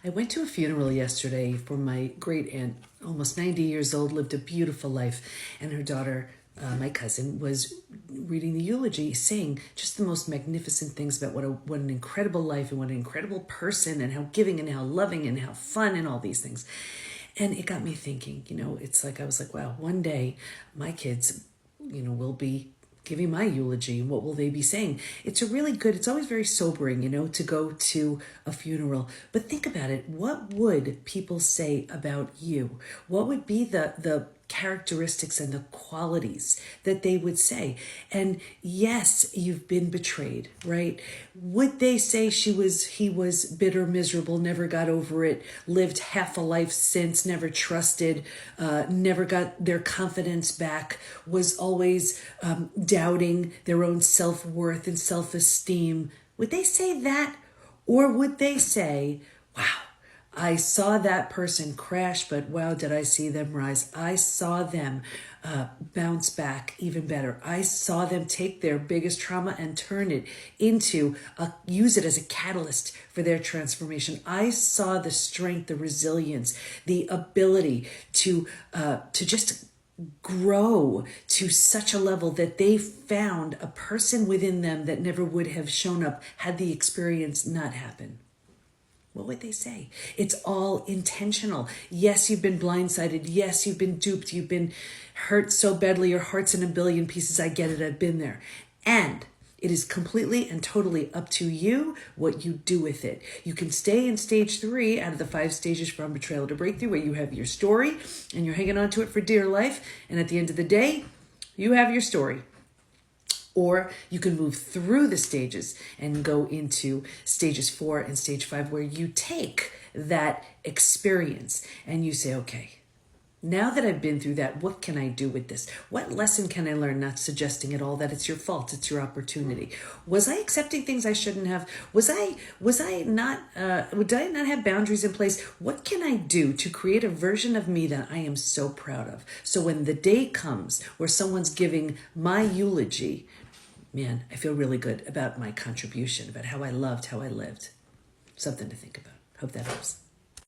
I went to a funeral yesterday for my great aunt, almost 90 years old, lived a beautiful life, and her daughter, my cousin, was reading the eulogy, saying just the most magnificent things about what an incredible life and what an incredible person and how giving and how loving and how fun and all these things. And it got me thinking, it's like I was like, wow, one day my kids, will be giving my eulogy, and what will they be saying? It's always very sobering, to go to a funeral. But think about it. What would people say about you? What would be the characteristics and the qualities that they would say? And yes, you've been betrayed, right? Would they say he was bitter, miserable, never got over it, lived half a life since, never trusted, never got their confidence back, was always doubting their own self-worth and self-esteem? Would they say that? Or would they say, wow, I saw that person crash, but wow, did I see them rise? I saw them bounce back even better. I saw them take their biggest trauma and turn it use it as a catalyst for their transformation. I saw the strength, the resilience, the ability to just grow to such a level that they found a person within them that never would have shown up had the experience not happened. What would they say? It's all intentional. Yes, you've been blindsided. Yes, you've been duped. You've been hurt so badly. Your heart's in a billion pieces. I get it. I've been there. And it is completely and totally up to you what you do with it. You can stay in stage 3 out of the 5 stages from betrayal to breakthrough, where you have your story and you're hanging on to it for dear life. And at the end of the day, you have your story. Or you can move through the stages and go into stages 4 and stage 5, where you take that experience and you say, okay, now that I've been through that, what can I do with this? What lesson can I learn? Not suggesting at all that it's your fault, it's your opportunity. Was I accepting things I shouldn't have? Did I not have boundaries in place? What can I do to create a version of me that I am so proud of? So when the day comes where someone's giving my eulogy, man, I feel really good about my contribution, about how I loved, how I lived. Something to think about. Hope that helps.